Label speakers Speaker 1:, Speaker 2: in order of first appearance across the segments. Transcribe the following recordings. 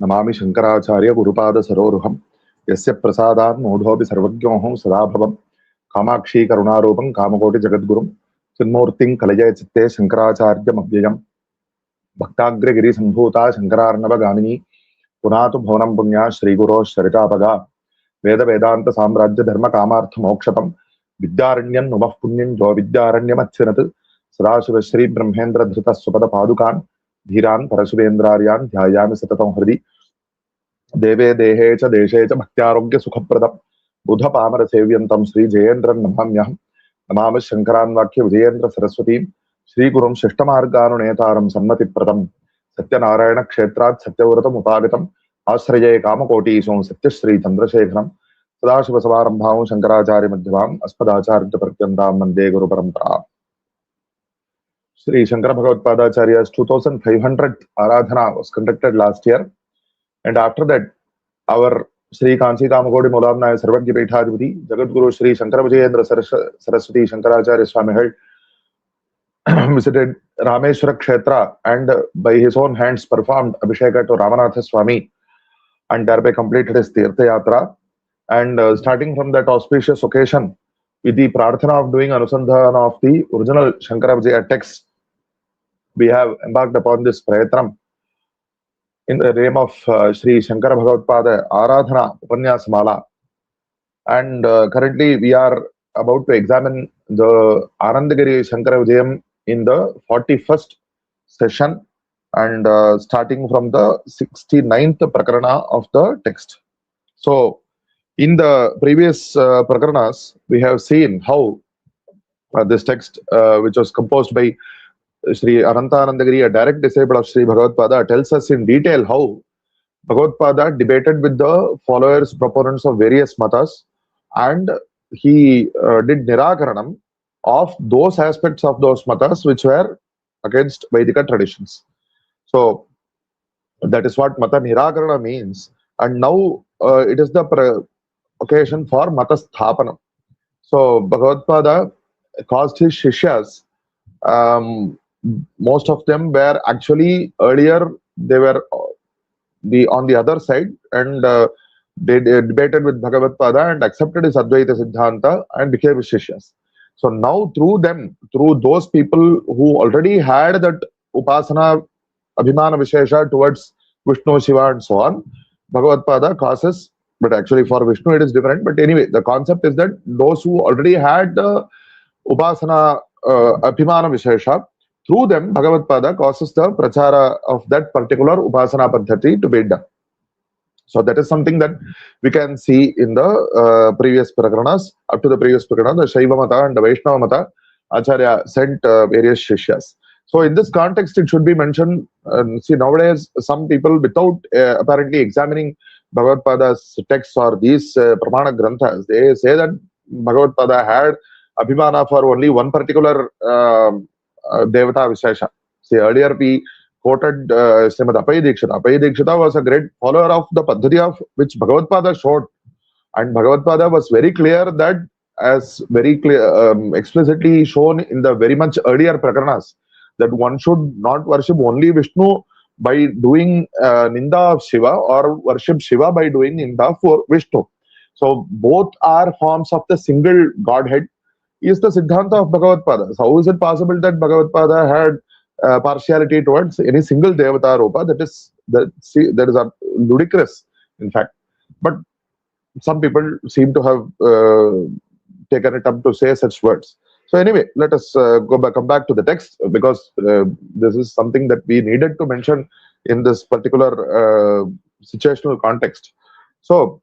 Speaker 1: नमामि शंकराचार्य गुरुपाद सरोरुहं यस्य प्रसादात् मोढोऽपि सर्वज्ञोऽहं सदा भवं कामाक्षी करुणारूपं कामकोटि जगद्गुरुं चिन्मूर्तिं कलये चित्ते शंकराचार्यमव्ययम् भक्ताग्रगिरि सम्भूता शंकरार्णवगामिनी पुनातु भुवनं पुण्या श्रीगुरो शरितापगा वेद वेदांत साम्राज्य धर्म कामार्थ मोक्षतम विद्यारण्यं नुमः पुण्यं जो विद्यारण्यमच्युनत् सदाशिव श्री ब्रह्मेन्द्र धृत सुपद पादुकान् धीरान् परशुरेन्द्रार्यान् ध्यायामि सततं हृदि देवे देहे च देशे च भक्त्यारोग्य सुखप्रदं बुध पामर सेव्यन्तं श्री जयेन्द्रं नमाम्यहं नमामि शंकरान् वाक्य विजयेन्द्र सरस्वतीं श्री गुरुं शिष्टमार्गानुनेतारं सन्मतिप्रदं सत्यनारायण क्षेत्रात् सत्यव्रतम् उपागतम् आश्रये कामकोटीशं सत्यश्री चंद्रशेखरं सदाशिव समारंभां शंकराचार्य मध्यमाम् अस्मदाचार्य पर्यन्तां वन्दे गुरु परंपरा. Shri Shankara Bhagavatpāda's 2500th Aradhana was conducted last year, and after that, our Shri Kanchi Kamakodi Mulamnaya Sarvagya Peethadipati, Jagadguru Shri Shankara Vijayam Saraswati Shankaracharya Swami had visited Rameshwara Kshetra and by his own hands performed Abhisheka to Ramanatha Swami and thereby completed his Tirtha Yatra. And starting from that auspicious occasion, with the prarthana of doing Anusandhana of the original Shankara Vijaya text, we have embarked upon this prayatram in the name of Shri Shankara Bhagavatpāda Aradhana Upanya Mala. And currently we are about to examine the Anandagiri Shankara Vijayam in the 41st session and starting from the 69th prakarana of the text. So, in the previous prakarnas, we have seen how this text, which was composed by Shri Anandagiriya, a direct disciple of Shri Bhagavatpāda, tells us in detail how Bhagavatpāda debated with the followers, proponents of various matas, and he did nirakaranam of those aspects of those matas which were against Vedika traditions. So, that is what mata nirakarana means. And now it is the occasion for mata sthapanam. So, Bhagavatpāda caused his shishyas. Most of them were actually earlier, they were on the other side, and they debated with Bhagavatpāda and accepted his Advaita Siddhanta and became his shishyas. So now through them, through those people who already had that Upasana Abhimana Vishesha towards Vishnu, Shiva and so on, Bhagavatpāda causes, but actually for Vishnu it is different, but anyway, the concept is that those who already had the Upasana Abhimana Vishesha, through them, Bhagavatpāda causes the prachara of that particular Upasana Paddhati to be done. So that is something that we can see in the previous Prakaranas. Up to the previous Prakarana, the Shaiva Mata and the Vaishnava Mata, Acharya sent various Shishyas. So in this context, it should be mentioned, see nowadays some people without apparently examining Bhagavatpāda's texts or these Pramana Granthas, they say that Bhagavatpāda had Abhimana for only one particular Devata Vishesha. See, earlier we quoted Srimad Apayi Dikshita. Apayi Dikshita was a great follower of the Paddhati of which Bhagavatpāda showed. And Bhagavatpāda was very clear that, as very clear, explicitly shown in the very much earlier Prakaranas, that one should not worship only Vishnu by doing Ninda of Shiva or worship Shiva by doing Ninda for Vishnu. So both are forms of the single Godhead. Is the Siddhanta of Bhagavatpāda. So how is it possible that Bhagavatpāda had partiality towards any single Devata Rupa? That is ludicrous, in fact. But some people seem to have taken it up to say such words. So anyway, let us come back to the text, because this is something that we needed to mention in this particular situational context. So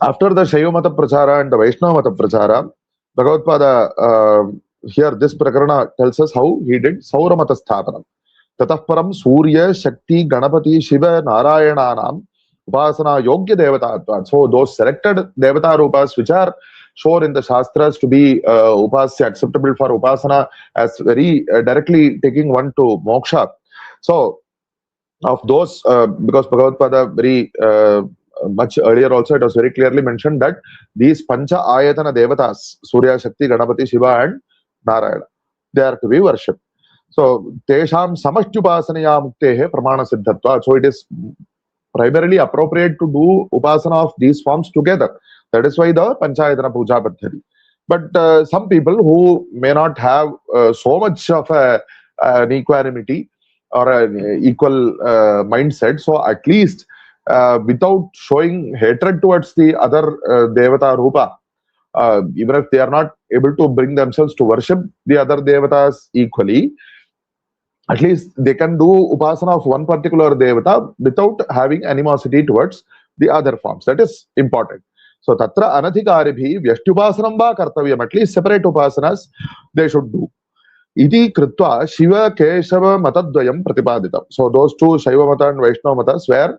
Speaker 1: after the Shaiva Mata Prachara and the Vaishnava Mata Prachara, Bhagavatpāda here this Prakarana tells us how he did Saura Mata Sthapanam. Tatah param Surya, Shakti, Ganapati, Shiva, Narayananam, Upasana, Yogya Devatatvat. So those selected Devata Rupas which are shown in the Shastras to be Upasya, acceptable for Upasana, as very directly taking one to Moksha. So of those, because Bhagavatpāda very much earlier also it was very clearly mentioned that these Pancha Ayatana Devatas, Surya, Shakti, Ganapati, Shiva and Narayana, they are to be worshipped. So, Tesham Samashtupasaniya Muktehe Pramana Siddhatva. So it is primarily appropriate to do upasana of these forms together. That is why the Panchayatana Puja Paddhati. But some people who may not have so much of an equanimity or an equal mindset, so at least without showing hatred towards the other Devata Rupa, even if they are not able to bring themselves to worship the other Devatas equally, at least they can do upasana of one particular Devata without having animosity towards the other forms. That is important. So, tatra anadhikaribhi vyashtyupasanam va kartavyam, at least separate upasanas they should do. Iti kritva Shiva Keshava Matadvayam Pratipaditam. So, those two, Shaiva Mata and Vaishnava Matas, were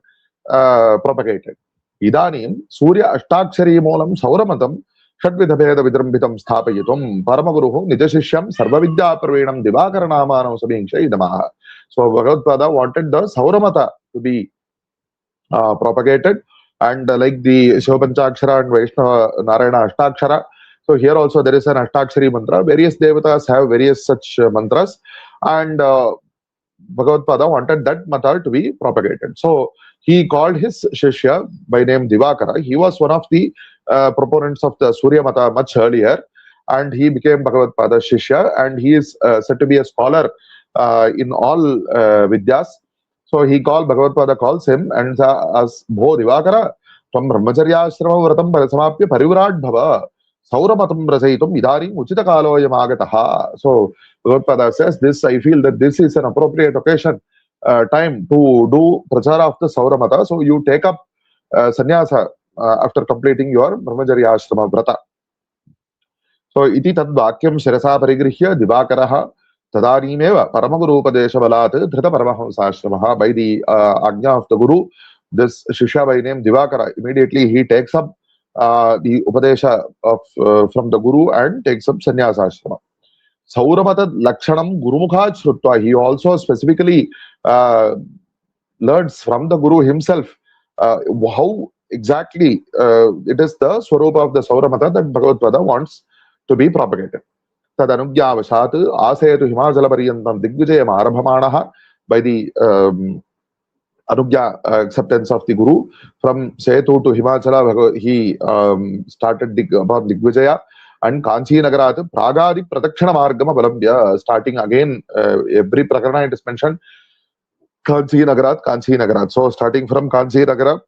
Speaker 1: propagated. Idanim Surya Ashtakshari Moolam Sauramatam Shadvidabheda Vidrambitam Sthapayitum Paramaguruhu Nijashishyam Sarvavidya Pravenam Divakaranamana Sabingsha Idamaha. So, Bhagavatpāda wanted the Sauramata to be propagated. And like the Shiva Panchakshara and Vaishnava Narayana Ashtakshara, so here also there is an Ashtakshari mantra. Various devatas have various such mantras, and Bhagavatpāda wanted that mata to be propagated. So he called his Shishya by name Divakara. He was one of the proponents of the Surya Mata much earlier, and he became Bhagavatpāda's Shishya, and he is said to be a scholar in all Vidyas. So he called, Bhagavatpāda calls him and as Bho Divakara, Tvam Brahmacharya Ashrama Vratam Parasamapya Parivrad Bhava Sauramatam Rasaitum Idarim Uchita Kaloyam Agataha. So Bhagavatpāda says this, I feel that this is an appropriate occasion, time to do prachara of the Sauramata. So you take up sannyasa after completing your Brahmacharya Ashrama Vrata. So iti tad vakyam shirasa parigrihya Divakaraha Tadarimeva Paramaguru Upadesha Balat Dhrita Paramahamsashramaha. By the Ajna of the Guru, this Shishya by name Divakara, immediately he takes up the Upadesha of from the Guru and takes up Sannyasa Ashrama. Sauramata Lakshanam Gurumukha Shrutva. He also specifically learns from the Guru himself how exactly it is the Swarupa of the Sauramata that Bhagavatpāda wants to be propagated. Tadanugya Asetu Himachala Pariyantam Digvijayam Arabhamanaha. By the Anugya acceptance of the Guru, from Setu to Himachala, he started upon Digvijaya, and Kanchi Nagarat Pragadi Pratakshana Margama Balambya, starting again, every Prakarana it is mentioned Kanchi Nagarat, Kanchi Nagarat. So starting from Kanchi Nagara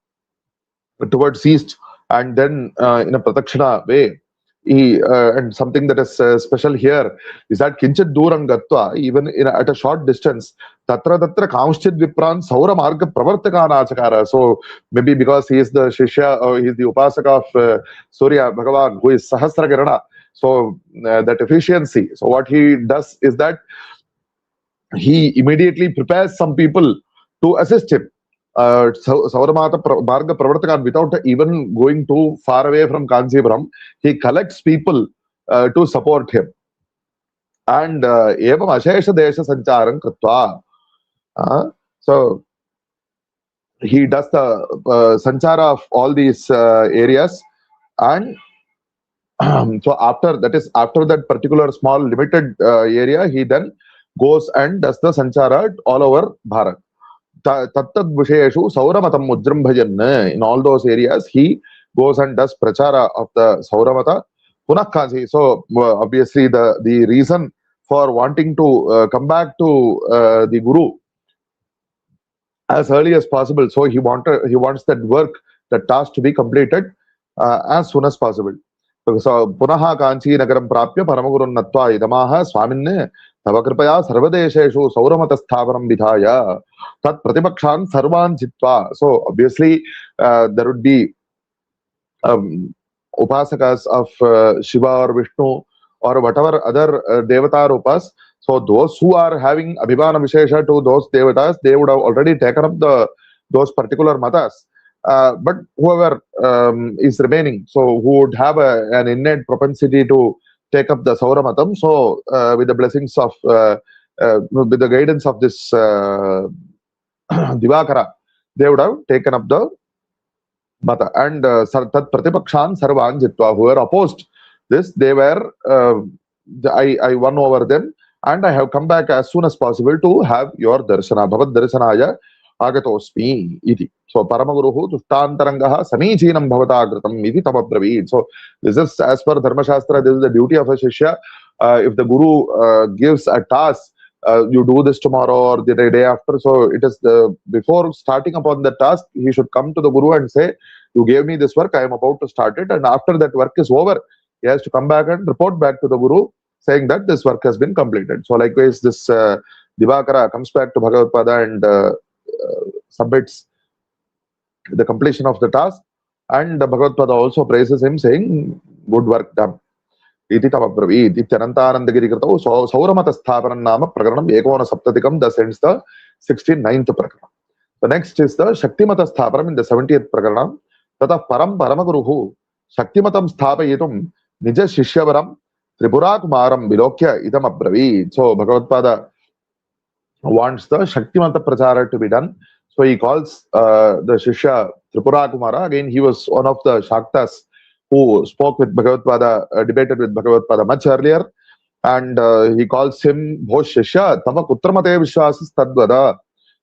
Speaker 1: towards east, and then in a Pratakshana way. And something that is special here is that Kinchit Duram Gatva, even at a short distance, Tatra Tatra Kamshchid Vipran Saura Marga Pravartakana Achakara. So maybe because he is the Shishya or he is the Upasaka of Surya Bhagavan, who is Sahasragirana. So that efficiency. So what he does is that he immediately prepares some people to assist him. Sauramata Marga Pravartakan, without even going too far away from Kanchipuram, he collects people to support him. And evam ashesha desha sancharam kritva. So he does the sanchara of all these areas, and so after that particular small limited area, he then goes and does the sanchara all over Bharat. Tattad Visheshu Sauramatam Mujrambhajan. In all those areas, he goes and does prachara of the Sauramata. Punakkansi. So obviously the reason for wanting to come back to the Guru as early as possible. So he wants that work, that task to be completed as soon as possible. So Punaha Kanchi Nagaram Prapya Paramagurun Natva Idamaha Swaminne Tavakripaya Sarvadesheshu Sauramata Sthavanam Vidhaya Tat Pratipakshan Sarvan Chitva. So obviously there would be upasakas of Shiva or Vishnu or whatever other Devata Rupas. So those who are having Abhivana Vishesha to those Devatas, they would have already taken up those particular matas. But whoever is remaining, so who would have an innate propensity to take up the Sauramatam, so with the blessings of, with the guidance of this Divakara, they would have taken up the Mata. And Tat Pratipakshan Sarvan Jitva, who were opposed this, they were, I won over them, and I have come back as soon as possible to have your Darshana. Bhavat Darshanaya agatosmi iti. So Paramaguruhu tushtantarangaha samichinam bhavata kritam iti tamabravit. So this is as per Dharma Shastra, this is the duty of a Shishya. If the Guru gives a task, you do this tomorrow or the day after. So it is before starting upon the task, he should come to the Guru and say, you gave me this work, I am about to start it. And after that work is over, he has to come back and report back to the Guru saying that this work has been completed. So likewise, this Divakara comes back to Bhagavatpāda and submits the completion of the task. And Bhagavatpāda also praises him saying, good work done. Iti tamabravit. Anandagiri kritau sauramata sthapanam nama prakaranam ekona saptatikam. Thus ends the 69th prakaranam. The next is the Shaktimata sthapanam in the 70th prakaranam. Tata param paramaguruhu Shaktimatam sthapayitum nija shishyavaram Tripura Kumaram Vilokya idam abravit. So Bhagavatpāda wants the Shaktimata prachara to be done. So he calls the Shishya Tripura Kumara. Again, he was one of the Shaktas who spoke with Bhagavatpāda, debated with Bhagavatpāda much earlier. And he calls him Bho Shishya Tava Kutramate Vishwasis Tadvada.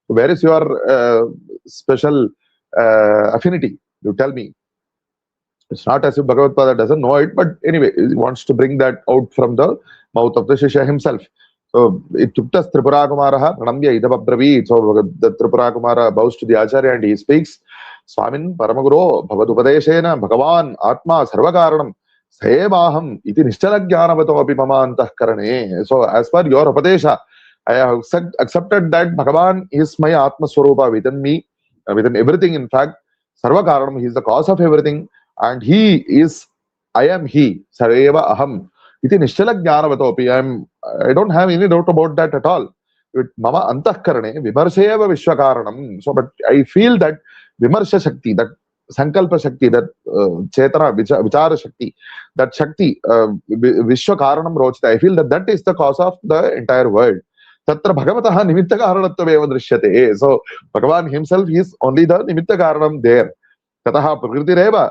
Speaker 1: Where is your special affinity? You tell me. It's not as if Bhagavatpāda doesn't know it, but anyway, he wants to bring that out from the mouth of the Shishya himself. So it took us Tripura Kumaraha, Pranamya Idababravit. So the Tripura Kumara bows to the Acharya and he speaks, Swamin Paramaguro, Bhavadupadeshena, Bhagavan, Atma, Sarvakaranam, Sayevaham, Iti Nishtalagyānavato Apimamantah Karane. So as per your Upadesha, I have accepted that Bhagavan is my Atma Swarupa within me, within everything. In fact, Sarvakaranam, he is the cause of everything. And he is, I am he, Sareva Aham. Iti Nishtalagyānavatopi. I don't have any doubt about that at all. Mama antahkarane vimarseva vishwakaranam. So, but I feel that vimarsha shakti, that sankalpa shakti, that chetana vichara shakti, that shakti vishwakaranam rochita. I feel that that is the cause of the entire world. Tatra bhagavataha nimitta karanattveva drishyate. So Bhagavan himself is only the nimitta karanam there. Tataha prakritireva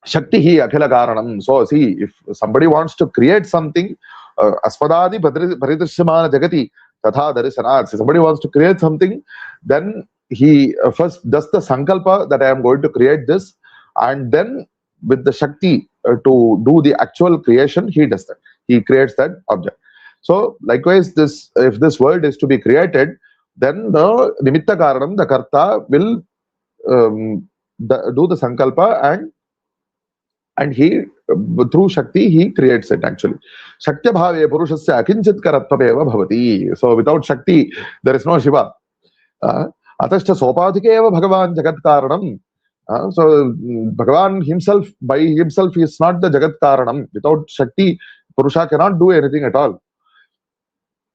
Speaker 1: shakti hi akhila karanam. So see, if somebody wants to create something, aspadadi paridrishyamana jagati tatha darisanaat. Somebody wants to create something, then he first does the sankalpa that I am going to create this, and then with the shakti to do the actual creation, he does that. He creates that object. So likewise, this, if this world is to be created, then the nimitta karanam, the karta, will do the sankalpa, and he, through Shakti, he creates it actually. Shaktya bhave purushasya akinchit karatvameva bhavati. So without Shakti, there is no Shiva. Atashta sopadhikeva Bhagavan jagat karanam. So Bhagavan himself, by himself, is not the jagat karanam. Without Shakti, Purusha cannot do anything at all.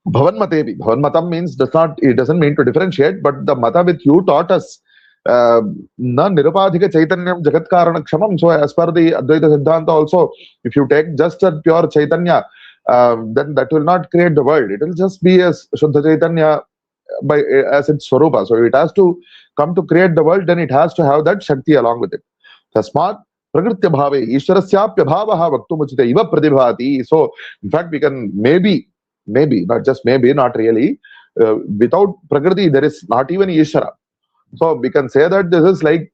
Speaker 1: Bhavanmatevi. Bhavanmatam means it doesn't mean to differentiate, but the mata with you taught us na nirupadhika chaitanyam jagat karana kshamam. So as per the Advaita Siddhanta also, if you take just a pure chaitanya, then that will not create the world. It will just be as Shuddha Chaitanya as its swarupa. So it has to come to create the world, then it has to have that Shakti along with it. Tasmat prakritya bhave ishwarasyapya bhavaha vaktumuchite iva pratibhati. So in fact, we can maybe, not just maybe, not really, without Prakriti, there is not even Ishvara. So we can say that this is like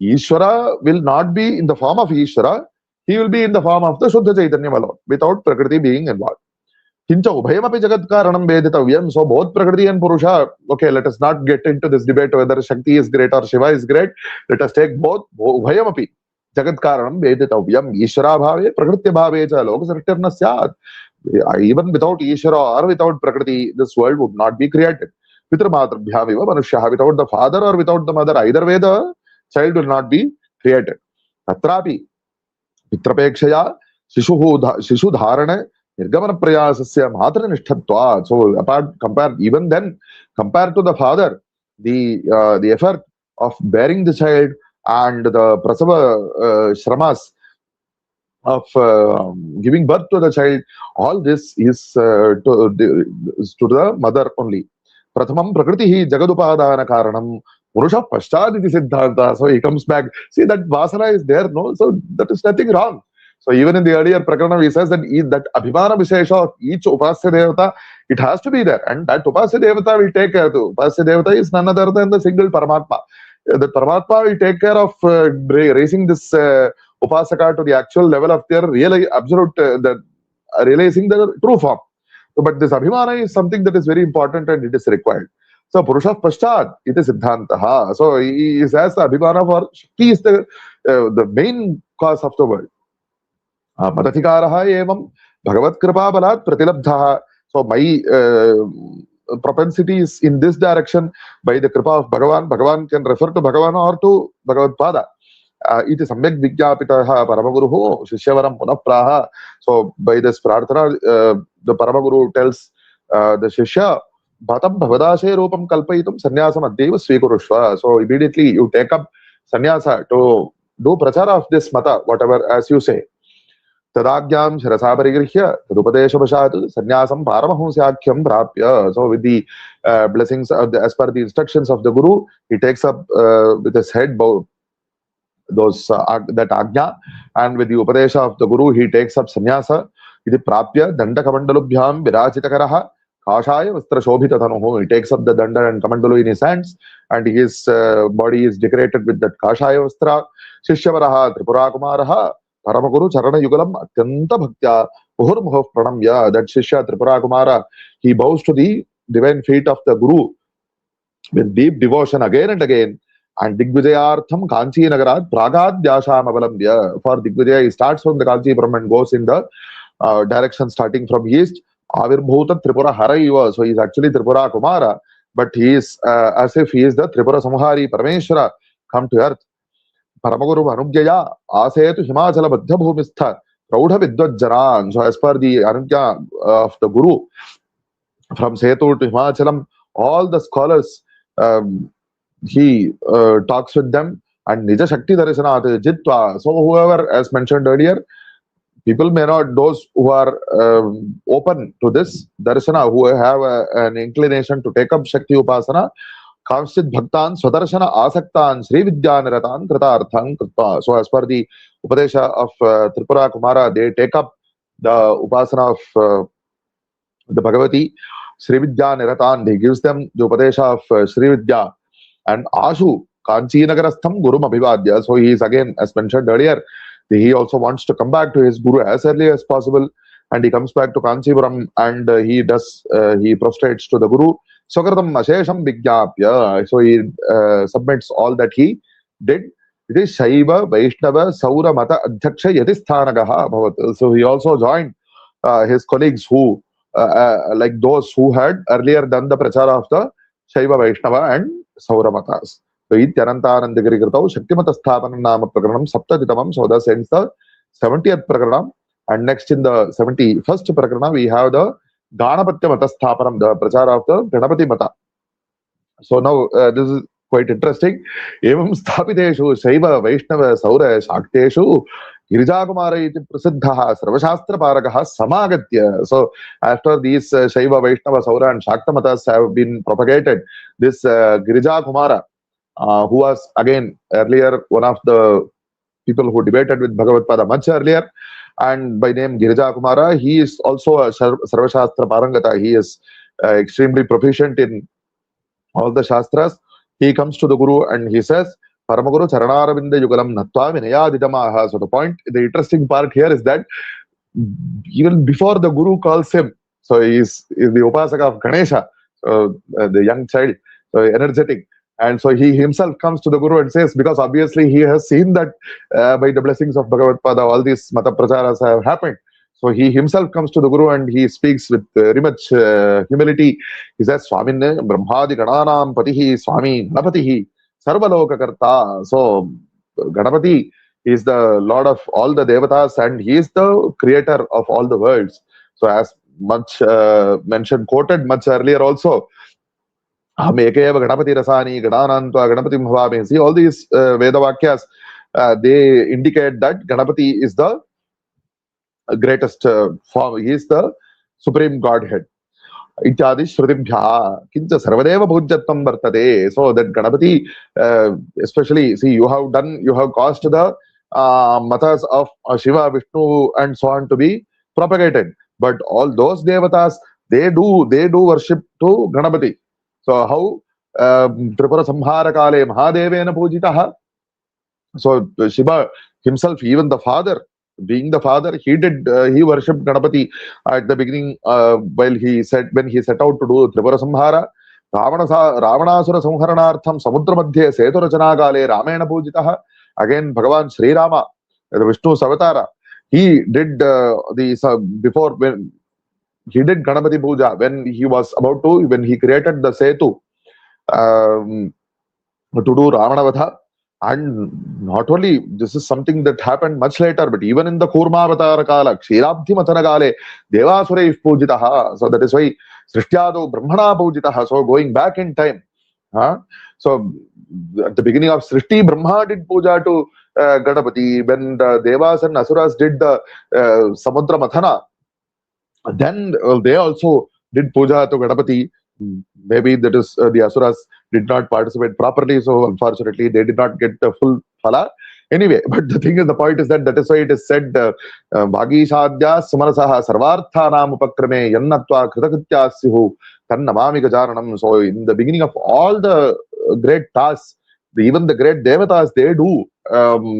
Speaker 1: Ishvara will not be in the form of Ishvara, he will be in the form of the Shuddha Chaitanya alone, without Prakriti being involved. Kincha ubhayamapi jagat karanam veditavyam. So both Prakriti and Purusha, okay, let us not get into this debate whether Shakti is great or Shiva is great. Let us take both. Ubhayamapi jagat karanam veditavyam. Ishvara bhave, Prakritya bhave cha lokasrishtirna syat. Even without Ishvara or without Prakriti, this world would not be created. Pitramatrabhyaviva manushyaha. Without the father or without the mother, either way the child will not be created. Tatrapi pitrapekshaya shishu dharane nirgamana prayasasya matra nishthatva. So compared to the father, the effort of bearing the child and the prasava shramas of giving birth to the child, all this is to the mother only. Prathamam prakritihi jagadupadana karanam purusha pashtaditi siddhanta. So he comes back. See, that vasana is there, no? So that is nothing wrong. So even in the earlier Prakarana, he says that that Abhimana Vishesha of each Upasya Devata, it has to be there. And that Upasya Devata will take care of. Upasya Devata is none other than the single Paramatma. The Paramatma will take care of raising this Upasaka to the actual level of their real absolute, realizing the true form. So, but this Abhimana is something that is very important and it is required. So Purusha Paschat, it is Siddhantaha. So he says the Abhimana for Shakti is the main cause of the world. Matathikaraha evam Bhagavat Kripa Balat Pratilabdhaha. So my propensity is in this direction by the Kripa of Bhagavan. Bhagavan can refer to Bhagavan or to Bhagavatpāda. Iti samyak vigyapitaha Paramaguruho Shishyavaram Punapraha. So by this Prarthana, the Paramaguru tells the Shishya, Bhatam Bhavadashe Rupam Kalpayitum Sannyasam Addeva Swikurushva. So immediately you take up sannyasa to do prachara of this mata, whatever as you say. Tadagyam Shirasaparigriya Tadupadeshavashat Sannyasam Paramahamsyakyam Prapya. So with the blessings of as per the instructions of the Guru, he takes up with his head bowed those that agnya, and with the upadesha of the Guru he takes up sannyasa. Iti prapya danda kamandalubhyam virachitakaraha kashaya vastra shobhita tanuhu. He takes up the danda and kamandalu in his hands, and his body is decorated with that kashaya vastra. Shishyavaraha tripura kumaraha paramaguru charana yugalam atyanta bhaktya muhurmuhuf pranamya. That Shishya Tripura Kumara, he bows to the divine feet of the Guru with deep devotion again and again. And Digvijayartham Kanchi Nagarat Pragad Dyasham Avalambya. For Digvijaya, he starts from the Kanchipuram and goes in the direction starting from east. Avirbhuta Tripura Haraiva. So he is actually Tripura Kumara, but he is as if he is the Tripura Samhari Parameshwara come to earth. Paramaguru Anubhyaya Asetu Himachala Badhya Bhumistha Praudha Vidvajjaran. So as per the Anubhya of the Guru, from Setu to Himachalam, all the scholars, he talks with them, and Nija Shakti Darshanat Jitva. So whoever, as mentioned earlier, people may not, those who are open to this Darshana, who have an inclination to take up Shakti Upasana, Kamshit Bhaktan Swadarshana Asaktan Shri Vidyaniratan Kritartham Kritva. So as per the Upadesha of Tripura Kumara, they take up the Upasana of the Bhagavati, Shri Vidyaniratan. He gives them the Upadesha of Shri Vidya. And Ashu Kanchi Nagarastham Guru Abhivadya. So he is again, as mentioned earlier, he also wants to come back to his Guru as early as possible, and he comes back to Kanchipuram and he prostrates to the Guru. Sokratam Ashesham Vigyapya. So he submits all that he did. It is Shaiva Vaishnava Saura Mata Adhyaksha Yatisthanagaha Bhavat. So he also joined his colleagues who, like those who had earlier done the prachara of the Shaiva Vaishnava and Saura Matas. So Anandagiri Kritau Shaktimata Sthapanam Nama Prakaranam Saptaditamam. So thus ends the 70th Prakaranam. And next in the 71st Prakarana, we have the Ganapatya Mata Sthapanam, the prachara of the Ganapati Mata. So now this is quite interesting. Evam Sthapiteshu Shaiva Vaishnava Saura Shakteshu Girijakumara iti Prasiddhaha Sarvashastra Paragaha Samagatya. So after these Shaiva Vaishnava Saura and Shakta Matas have been propagated, this Girijakumara, who was again earlier one of the people who debated with Bhagavatpāda much earlier, and by name Girija Kumara, he is also a Sarvashastra Parangata. He is extremely proficient in all the Shastras. He comes to the Guru and he says, Paramaguru Charanaravinde Yugalam Natva Vinayaditamaha. So the interesting part here is that even before the Guru calls him, so he is the Upasaka of Ganesha, the young child, so energetic. And so he himself comes to the Guru and says, because obviously he has seen that by the blessings of Bhagavatpāda, all these Mata Pracharas have happened. So he himself comes to the Guru and he speaks with very much humility. He says, Swaminne Brahmadi Gananam Patihi Swami Ganapatihi Sarvaloka Karta. So Ganapati is the Lord of all the Devatas and he is the creator of all the worlds. So as much mentioned, quoted much earlier also, Ganapati Rasani, Gananantva, Ganapati Bhavame. See, all these Veda Vakyas, they indicate that Ganapati is the greatest form. He is the supreme Godhead. Ityadi Shrutibhya, Kincha Sarvadeva Bhujjatvam Vartade. So that Ganapati, especially, see, you have caused the matas of Shiva, Vishnu, and so on to be propagated. But all those devatas, they do worship to Ganapati. So how Tripura Samhara Kale Mahadevena Pujitaha. So Shiva himself, even the father, being the father, he worshipped Ganapati at the beginning when he set out to do Tripura Samhara. Ravanasura Samharanartham Samudra Madhye Setu Rachana Kale Ramena Pujitaha. Again, Bhagavan Sri Rama, the Vishnu's avatar, he did before when he did Ganapati Puja when he created the Setu to do Ravanavadha. And not only this is something that happened much later, but even in the Kurmavatara Kala, Kshirabdhi Matana Kale, Devasura is Pujitaha. So that is why Srishtyado Brahmana Pujitaha. So going back in time. So at the beginning of Srishti, Brahma did puja to Ganapati. When the Devas and Asuras did the Samudra Mathana, then they also did puja to Ganapati. Maybe that is the Asuras did not participate properly, so unfortunately they did not get the full phala. Anyway, but the point is that is why it is said Bhagishadya Sumarasaha Sarvarthanam Upakrame Yannatva Kritakrityasyu Tannamami Gajaranam. So in the beginning of all the great tasks, even the great devatas, they do,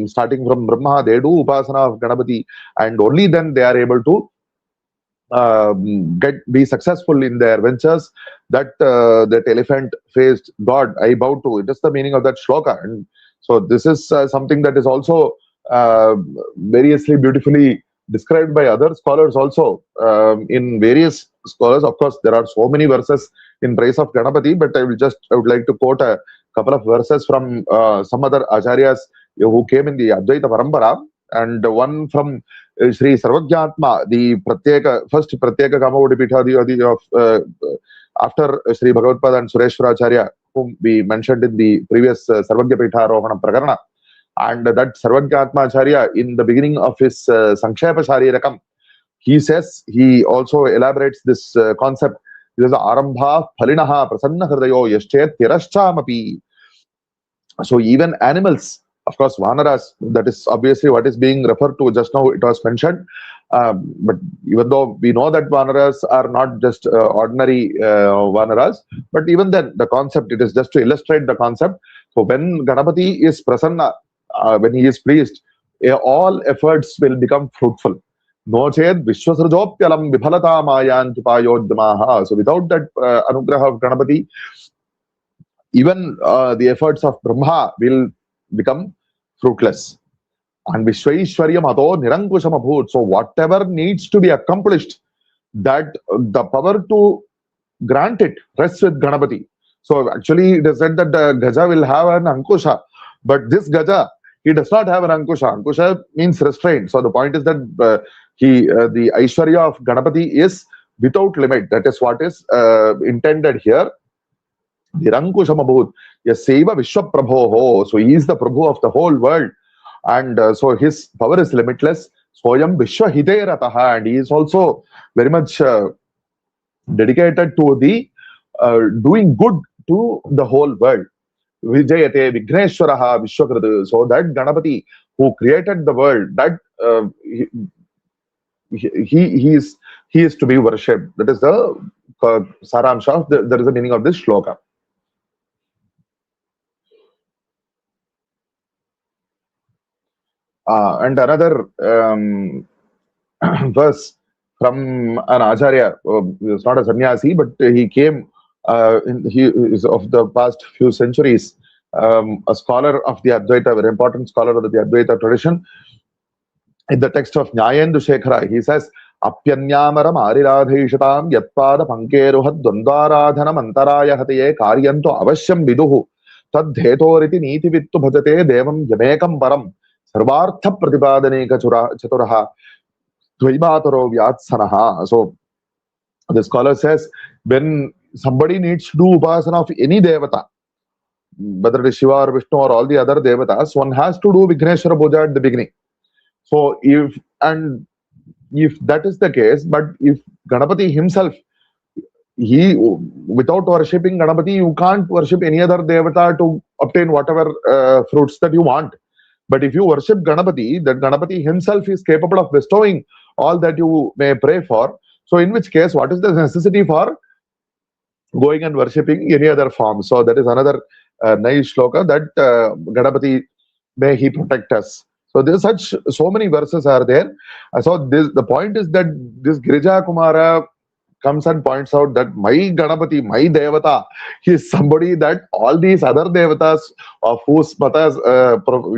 Speaker 1: starting from Brahma, they do upasana of Ganapati, and only then they are able to be successful in their ventures. That elephant-faced God I bow to. It is the meaning of that shloka. And so this is something that is also variously beautifully described by other scholars also. In various scholars, of course, there are so many verses in praise of Ganapati, but I would like to quote a couple of verses from some other acharyas who came in the Advaita Parampara, and one from Shri Sarvajñātma, the first Pratyeka Kamavati Pīఠādi of after Shri Bhagavatpāda and Sureshwaracharya, whom we mentioned in the previous Sarvajña Pīఠārohana Prakarana. And that Sarvajñātma Acharya, in the beginning of his Sankshepa Sharirakam, he also elaborates this concept. This is Arambha Phalinaha Prasanna Hridayo Yashchet Tirashchamapi. So even animals, of course, Vanaras, that is obviously what is being referred to just now, it was mentioned. But even though we know that Vanaras are not just ordinary Vanaras, but even then, the concept, it is just to illustrate the concept. So when Ganapati is prasanna, when he is pleased, all efforts will become fruitful. No ched vishwasrajopyalam viphalata mayantupayodhamaha. So without that anugraha of Ganapati, even the efforts of Brahma will become fruitless. And Vishwaishwaryam Ato Nirankusham Abhut. So whatever needs to be accomplished, that the power to grant it rests with Ganapati. So actually it is said that the Gaja will have an Ankusha, but this Gaja, he does not have an Ankusha. Ankusha means restraint. So the point is that the Aishwarya of Ganapati is without limit. That is what is intended here. Nirankusham Abhut. Yaseva Vishwaprabhoho. So he is the Prabhu of the whole world. And so his power is limitless. Soyam Vishwahite Rataha. And he is also very much dedicated to the doing good to the whole world. Vijayate Vigneshwaraha Vishwakrita. So that Ganapati who created the world, that he is to be worshipped. That is the Saramsha. That is the meaning of this shloka. And another verse from an Acharya, it's not a sannyasi, but he came, he is of the past few centuries, a scholar of the Advaita, a very important scholar of the Advaita tradition. In the text of Nyayendu Shekhara, he says, Apyanyamaram ariradhishatam yatpada pankeruhad dvandvaradhanam antaraya hataye karyanto avashyam viduhu tad dhetoriti niti vittu bhajate devam yamekam param sarvartha pratipadaneka chaturaha dvaimataro vyatsanaha. So the scholar says, when somebody needs to do upasana of any devata, whether it is Shiva or Vishnu or all the other devatas, one has to do Vigneshwara Puja at the beginning. So if that is the case, but if Ganapati himself, without worshipping Ganapati, you can't worship any other devata to obtain whatever fruits that you want. But if you worship Ganapati, that Ganapati himself is capable of bestowing all that you may pray for. So in which case, what is the necessity for going and worshipping any other form? So that is another nice shloka that Ganapati, may he protect us. So there's so many verses are there. So the point is that this Girija Kumara comes and points out that my Ganapati, my Devata, he is somebody that all these other Devatas of whose matas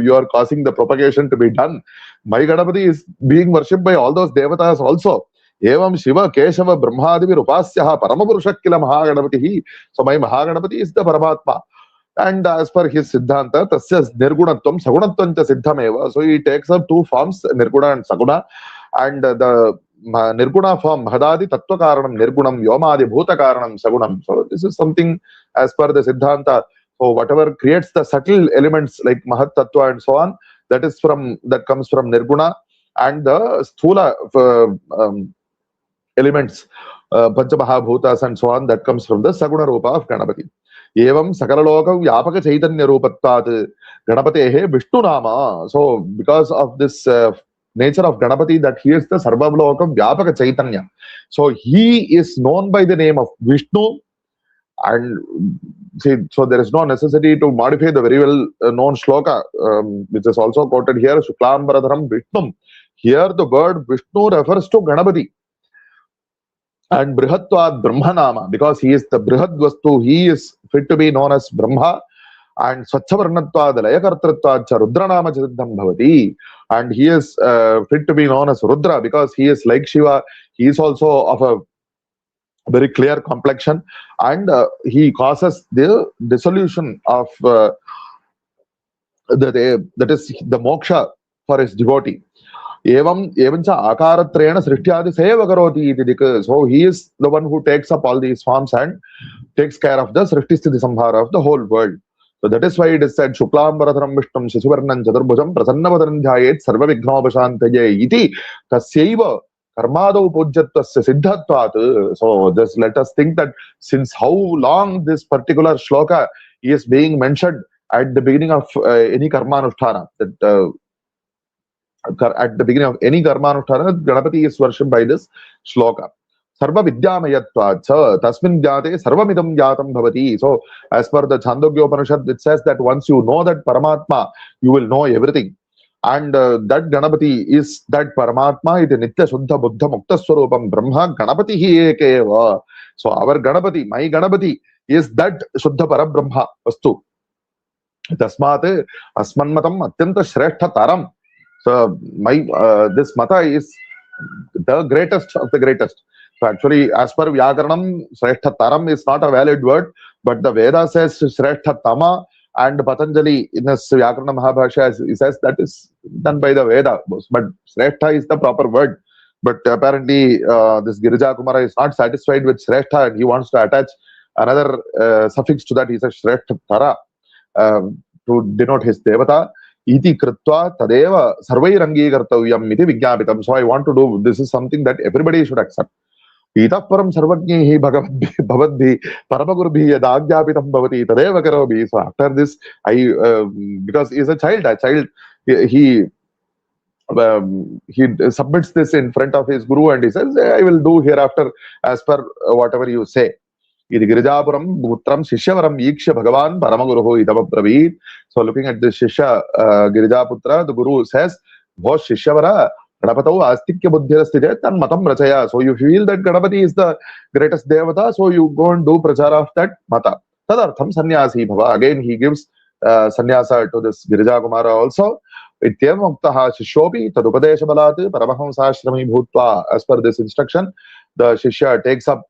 Speaker 1: you are causing the propagation to be done. My Ganapati is being worshipped by all those Devatas also. Evam Shiva Keshava Brahmadivi Rupasyaha Paramapurusha Kila Mahaganapati. So my Mahaganapati is the Paramatma. And as per his Siddhanta, Tasya Nirgunatvam Sagunatvam cha Siddhameva. So he takes up two forms, Nirguna and Saguna. And the Nirguna form, Mahadadi Tattva Karanam Nirgunam, Yomadi Bhuta Karanam Sagunam. So this is something as per the Siddhanta. So whatever creates the subtle elements like Mahat Tattva and so on, that comes from Nirguna. And the Sthula elements, Panchamahabhutas and so on, that comes from the Saguna Rupa of Ganapati. Evam Sakalaloka Vyapaka Chaitanya Rupattat Ganapatehe Vishnu Nama. So because of this nature of Ganapati, that he is the Sarvavloka Vyapaka Chaitanya. So he is known by the name of Vishnu. And so there is no necessity to modify the very well known shloka, which is also quoted here, Shuklambaradharam Vishnu. Here the word Vishnu refers to Ganapati. And Brihatvad Brahmanama, because he is the Brihat Vastu, he is fit to be known as Brahma. And Swachhavarnatvad Layakartratvad cha Rudranama Chasiddham Bhavati. And he is fit to be known as Rudra, because he is like Shiva. He is also of a very clear complexion. And he causes the dissolution of that is the moksha for his devotee. Evancha akaratrena srishtyadi sevakaroti iti dik. So he is the one who takes up all these forms and takes care of the srishtisthiti samhara of the whole world. So that is why it is said Shuklambaradharam Vishnum Shashivarnam Chaturbhujam Prasannavadaram Dhyayet Sarva Vignobashantaye iti tasyaiva karmadau pujyattasya siddhatvat. So just let us think that since how long this particular shloka is being mentioned at the beginning of any karmanusthana, that at the beginning of any karmanusthana, Ganapati is worshipped by this shloka. Sarva Vidyamayatva cha tasmin jate sarvamidam jatam bhavati. So as per the Chandogya Upanishad, it says that once you know that Paramatma, you will know everything. And that Ganapati is that Paramatma, iti nitya shuddha buddha mukta swarupam Brahma Ganapati hi ekeva. So our Ganapati, my Ganapati, is that shuddha parabrahma vastu. Tasmat asmanmatam atyanta shrestha taram. So my this mata is the greatest of the greatest. So actually, as per Vyakaranam, Shrestha Taram is not a valid word, but the Veda says Shrestha Tama, and Patanjali in his Vyakarana Mahabhashya, he says that is done by the Veda. But Shrestha is the proper word. But apparently, this Girija Kumara is not satisfied with Shrestha, and he wants to attach another suffix to that. He says Shrestha Tara to denote his Devata. Iti kritva tadeva sarvairangi kartavyam iti vijnapitam. So I want to do, this is something that everybody should accept. Itah param sarvajñehi bhavadbhi paramagurubhi yadagyapitam bhavati tadeva karobhi. So after this, because he is a child, he submits this in front of his guru and he says, I will do hereafter as per whatever you say. Iti Girijapuram Bhutram Shishavaram Yiksha Bhagavan Paramaguruho Idavapravit. So looking at the Shishya Girijaputra, the guru says, Vos Shishavara Ganapatau Astikya Buddhirastite Tan Matam Rachaya. So you feel that Ganapati is the greatest Devata, so you go and do prachara of that Mata. Tadartham Sannyasi Bhava. Again, he gives sannyasa to this Girija Kumara also. Ityam Muktaha Shishopi Tadupadesha Balat Paramahamsashrami Bhutva. As per this instruction, the Shishya takes up,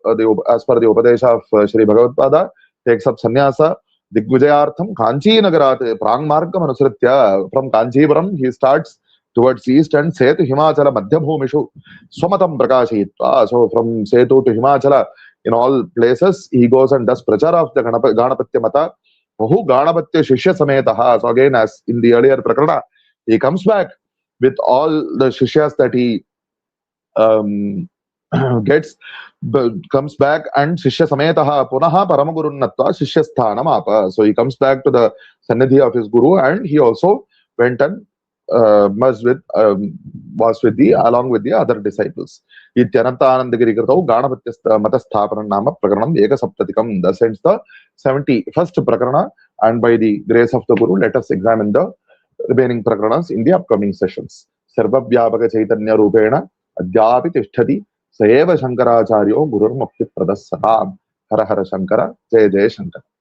Speaker 1: as per the Upadesha of Shri Bhagavatpāda, takes up sannyasa. Digvijayartham Kanchi Nagarat Prangmargam Anusritya. From Kanchipuram, he starts towards east and Setu Himachala Madhyabhumishu Swamatam Prakashitva. So from Setu to Himachala, in all places, he goes and does prachara of the Ganapatya Mata. Bahu Ganapatya Shishya Sametaha. So again, as in the earlier Prakarana, he comes back with all the Shishyas that he comes back and Shishya Sametaha Punaha Paramagurunatva Shishya Sthanam Apa. So he comes back to the Sannidhi of his Guru and he also went and merged with was with the along with the other disciples. Ityananta Anandagiri Kirtau Ganapatya Matasthapanam Nama Prakaranam Eka Saptatikam. Thus ends the 71st Prakarana, and by the grace of the Guru, let us examine the remaining Prakaranas in the upcoming sessions. Sarvabhyapaka Chaitanya Rupena Adyapi Tishtati Saeva Shankaracharyo Gurur Mukti Pradasatam. Hara Hara Shankara, Jaya Jaya Shankara.